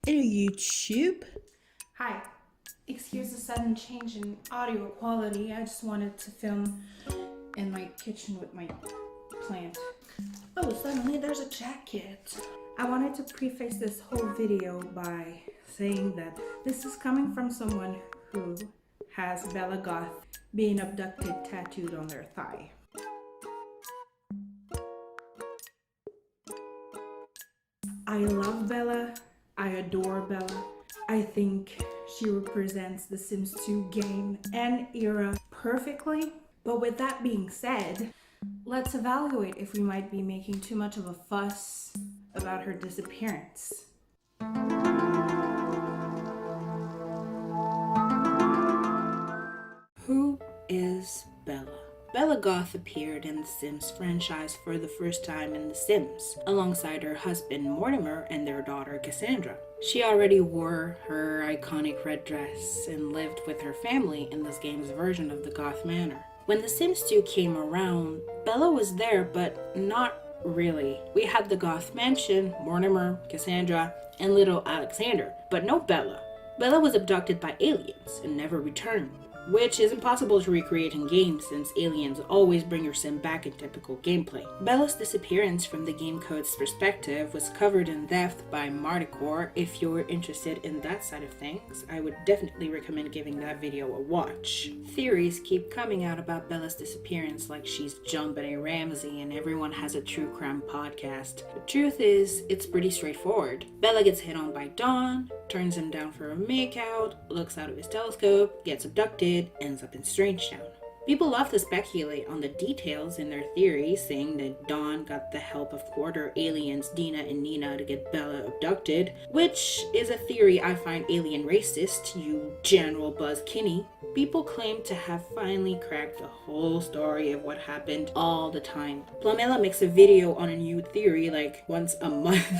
Hello YouTube. Hi, excuse the sudden change in audio quality. I just wanted to film in my kitchen with my plant. Oh, suddenly there's a jacket. I wanted to preface this whole video by saying that this is coming from someone who has Bella Goth being abducted tattooed on their thigh. I love Bella. I adore Bella. I think she represents the Sims 2 game and era perfectly. But with that being said, let's evaluate if we might be making too much of a fuss about her disappearance. Who is Bella? Bella Goth appeared in the Sims franchise for the first time in The Sims, alongside her husband Mortimer and their daughter Cassandra. She already wore her iconic red dress and lived with her family in this game's version of the Goth Manor. When The Sims 2 came around, Bella was there, but not really. We had the Goth Mansion, Mortimer, Cassandra, and little Alexander, but no Bella. Bella was abducted by aliens and never returned, which is impossible to recreate in games since aliens always bring your sim back in typical gameplay. Bella's disappearance from the game code's perspective was covered in depth by Martycore. If you're interested in that side of things, I would definitely recommend giving that video a watch. Theories keep coming out about Bella's disappearance like she's JonBenet Ramsey and everyone has a true crime podcast. The truth is, it's pretty straightforward. Bella gets hit on by Dawn, turns him down for a makeout, looks out of his telescope, gets abducted, ends up in Strangetown. People love to speculate on the details in their theories, saying that Dawn got the help of quarter aliens Dina and Nina to get Bella abducted, which is a theory I find alien racist, you General Buzz Kinney. People claim to have finally cracked the whole story of what happened all the time. Plamela makes a video on a new theory like once a month.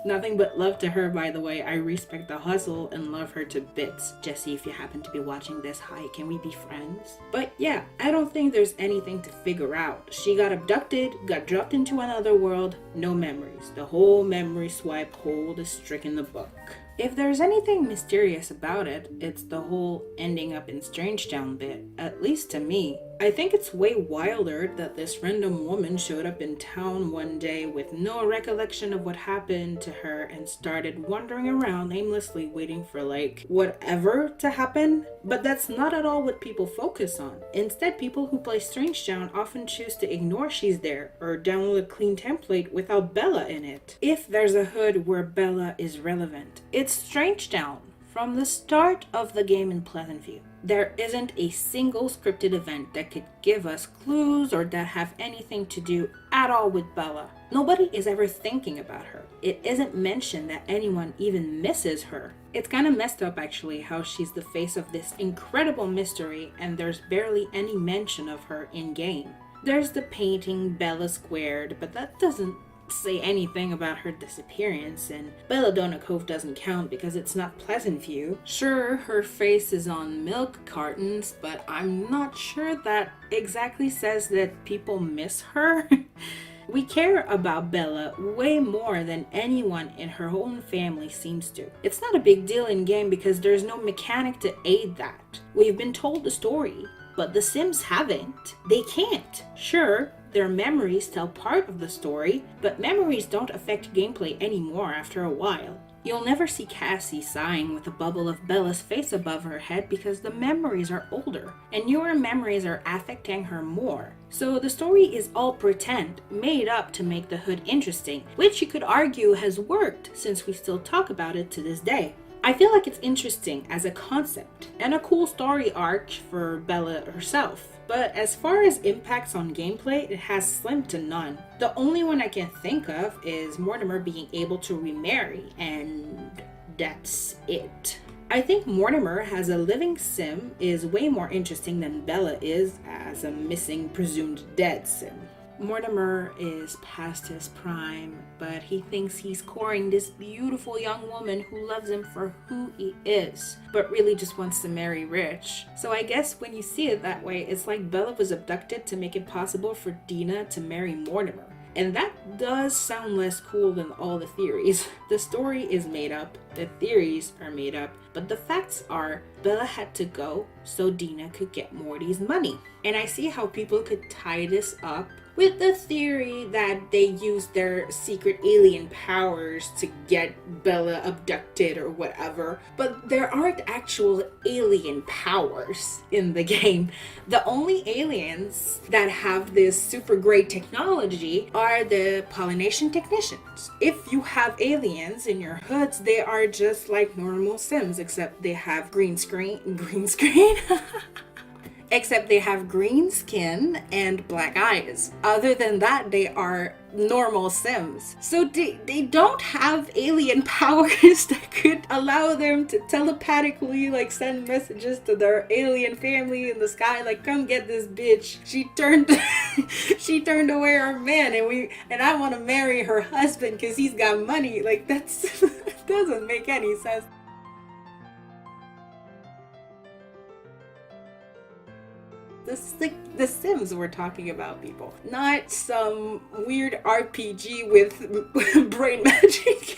Nothing but love to her, by the way. I respect the hustle and love her to bits. Jessie, if you happen to be watching this, hi, can we be friends? But yeah, I don't think there's anything to figure out. She got abducted, got dropped into another world, no memories. The whole memory swipe hole is trick in the book. If there's anything mysterious about it, it's the whole ending up in Strangetown bit, at least to me. I think it's way wilder that this random woman showed up in town one day with no recollection of what happened to her and started wandering around aimlessly waiting for like whatever to happen. But that's not at all what people focus on. Instead, people who play Strangetown often choose to ignore she's there or download a clean template without Bella in it. If there's a hood where Bella is relevant, it's Strangetown. From the start of the game in Pleasantview, there isn't a single scripted event that could give us clues or that have anything to do at all with Bella. Nobody is ever thinking about her. It isn't mentioned that anyone even misses her. It's kind of messed up actually how she's the face of this incredible mystery and there's barely any mention of her in game. There's the painting Bella Squared, but that doesn't say anything about her disappearance, and Belladonna Cove doesn't count because it's not Pleasantview. Sure, her face is on milk cartons, but I'm not sure that exactly says that people miss her. We care about Bella way more than anyone in her own family seems to. It's not a big deal in game because there's no mechanic to aid that. We've been told the story, but the Sims haven't. They can't. Sure, their memories tell part of the story, but memories don't affect gameplay anymore after a while. You'll never see Cassie sighing with a bubble of Bella's face above her head because the memories are older, and newer memories are affecting her more. So the story is all pretend, made up to make the hood interesting, which you could argue has worked since we still talk about it to this day. I feel like it's interesting as a concept and a cool story arc for Bella herself. But as far as impacts on gameplay, it has slim to none. The only one I can think of is Mortimer being able to remarry, and that's it. I think Mortimer as a living sim is way more interesting than Bella is as a missing, presumed dead sim. Mortimer is past his prime, but he thinks he's courting this beautiful young woman who loves him for who he is, but really just wants to marry rich. So I guess when you see it that way, it's like Bella was abducted to make it possible for Dina to marry Mortimer. And that does sound less cool than all the theories. The story is made up, the theories are made up, but the facts are Bella had to go so Dina could get Morty's money. And I see how people could tie this up with the theory that they used their secret alien powers to get Bella abducted or whatever, but there aren't actual alien powers in the game. The only aliens that have this super great technology are the pollination technicians. If you have aliens in your hoods, they are just like normal Sims, except they have green screen except they have green skin and black eyes. Other than that, they are normal Sims. So they don't have alien powers that could allow them to telepathically like send messages to their alien family in the sky, like, come get this bitch. She turned away her man and I want to marry her husband because he's got money. Like, that's doesn't make any sense. This is like The Sims we're talking about, people. Not some weird RPG with brain magic.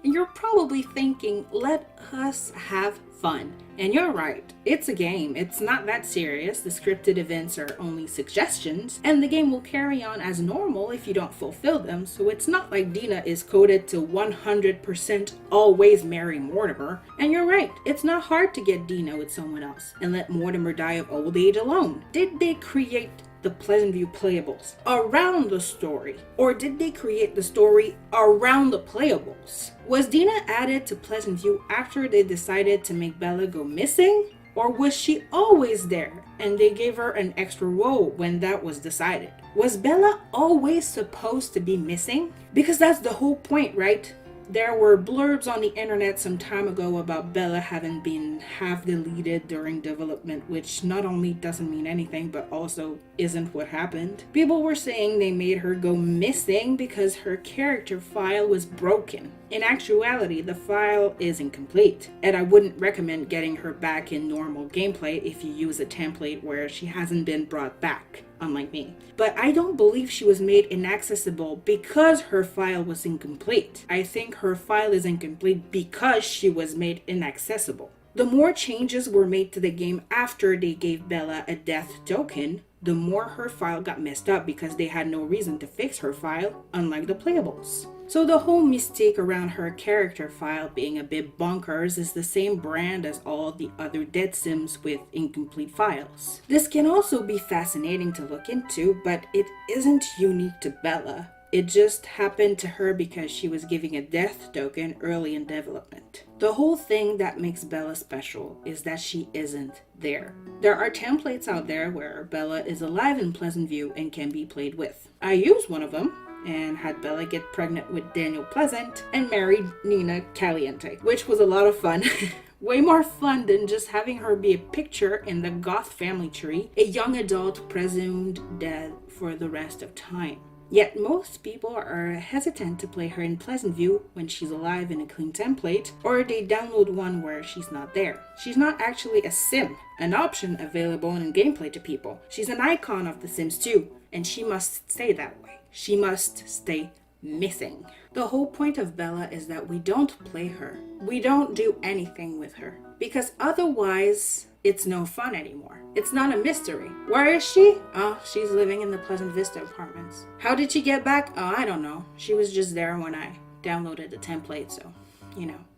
You're probably thinking, let us have fun. And you're right, it's a game. It's not that serious. The scripted events are only suggestions, and the game will carry on as normal if you don't fulfill them. So it's not like Dina is coded to 100% always marry Mortimer. And you're right, it's not hard to get Dina with someone else and let Mortimer die of old age alone. Did they create the Pleasantview playables around the story? Or did they create the story around the playables? Was Dina added to Pleasantview after they decided to make Bella go missing? Or was she always there and they gave her an extra role when that was decided? Was Bella always supposed to be missing? Because that's the whole point, right? There were blurbs on the internet some time ago about Bella having been half deleted during development, which not only doesn't mean anything, but also isn't what happened. People were saying they made her go missing because her character file was broken. In actuality, the file is incomplete, and I wouldn't recommend getting her back in normal gameplay if you use a template where she hasn't been brought back, unlike me. But I don't believe she was made inaccessible because her file was incomplete. I think her file is incomplete because she was made inaccessible. The more changes were made to the game after they gave Bella a death token, the more her file got messed up because they had no reason to fix her file, unlike the playables. So the whole mystique around her character file being a bit bonkers is the same brand as all the other Dead Sims with incomplete files. This can also be fascinating to look into, but it isn't unique to Bella. It just happened to her because she was giving a death token early in development. The whole thing that makes Bella special is that she isn't there. There are templates out there where Bella is alive in Pleasantview and can be played with. I used one of them and had Bella get pregnant with Daniel Pleasant and married Nina Caliente, which was a lot of fun. Way more fun than just having her be a picture in the Goth family tree, a young adult presumed dead for the rest of time. Yet most people are hesitant to play her in Pleasantview when she's alive in a clean template, or they download one where she's not there. She's not actually a sim, an option available in gameplay to people. She's an icon of The Sims 2, and she must stay that way. She must stay missing. The whole point of Bella is that we don't play her. We don't do anything with her, because otherwise it's no fun anymore. It's not a mystery. Where is she? Oh, she's living in the Pleasant Vista apartments. How did she get back? Oh, I don't know. She was just there when I downloaded the template, so,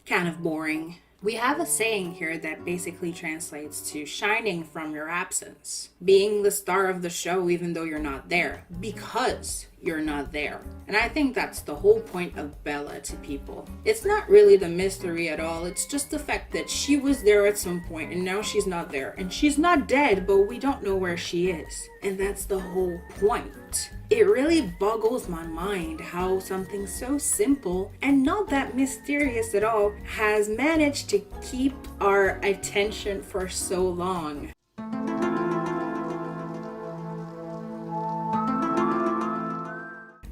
kind of boring. We have a saying here that basically translates to shining from your absence, being the star of the show even though you're not there, because you're not there. And I think that's the whole point of Bella to people. It's not really the mystery at all, it's just the fact that she was there at some point and now she's not there. And she's not dead, but we don't know where she is. And that's the whole point. It really boggles my mind how something so simple and not that mysterious at all has managed to keep our attention for so long.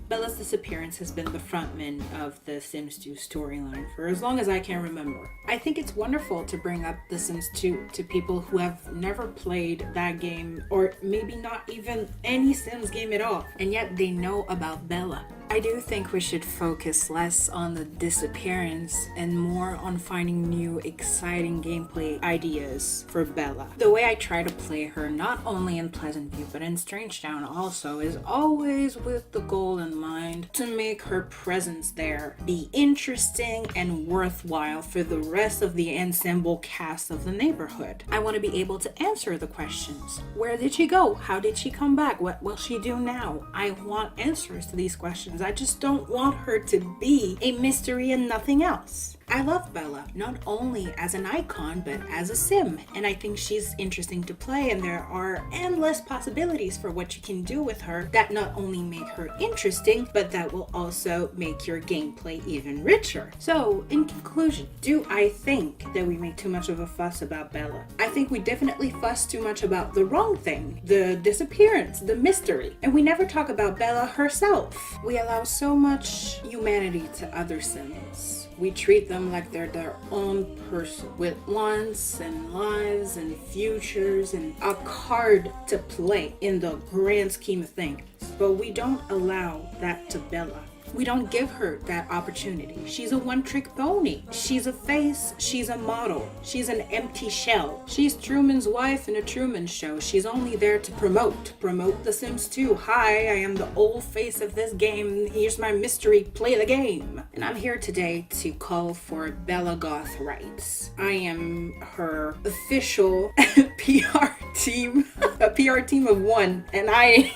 Bella's disappearance has been the frontman of the Sims 2 storyline for as long as I can remember. I think it's wonderful to bring up The Sims 2 to people who have never played that game, or maybe not even any Sims game at all, and yet they know about Bella. I do think we should focus less on the disappearance and more on finding new exciting gameplay ideas for Bella. The way I try to play her, not only in Pleasant View but in Strange Town also, is always with the goal in mind to make her presence there be interesting and worthwhile for the rest of the ensemble cast of the neighborhood. I want to be able to answer the questions. Where did she go? How did she come back? What will she do now? I want answers to these questions. I just don't want her to be a mystery and nothing else. I love Bella, not only as an icon, but as a sim, and I think she's interesting to play, and there are endless possibilities for what you can do with her that not only make her interesting, but that will also make your gameplay even richer. So, in conclusion, do I think that we make too much of a fuss about Bella? I think we definitely fuss too much about the wrong thing, the disappearance, the mystery, and we never talk about Bella herself. We allow so much humanity to other sims. We treat them like they're their own person with wants and lives and futures and a card to play in the grand scheme of things. But we don't allow that to Bella. We don't give her that opportunity. She's a one-trick pony. She's a face. She's a model. She's an empty shell. She's Truman's wife in a Truman Show. She's only there to promote The Sims 2. Hi, I am the old face of this game. Here's my mystery. Play the game. And I'm here today to call for Bella Goth rights. I am her official PR team, a PR team of one, and I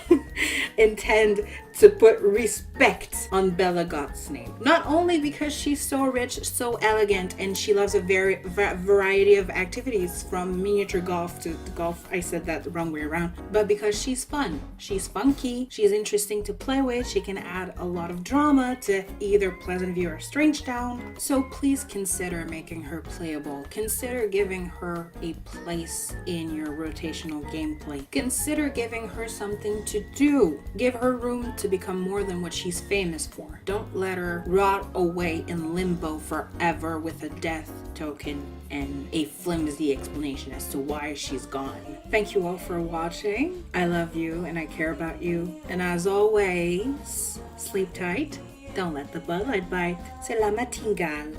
intend to put respect on Bella Goth's name. Not only because she's so rich, so elegant, and she loves a variety of activities from miniature golf to golf, I said that the wrong way around, but because she's fun. She's funky, she's interesting to play with, she can add a lot of drama to either Pleasant View or Strange Town. So please consider making her playable. Consider giving her a place in your rotational gameplay. Consider giving her something to do. Give her room to become more than what she's famous for. Don't let her rot away in limbo forever with a death token and a flimsy explanation as to why she's gone. Thank you all for watching. I love you and I care about you. And as always, sleep tight. Don't let the bloodlight bite. Selamat tinggal.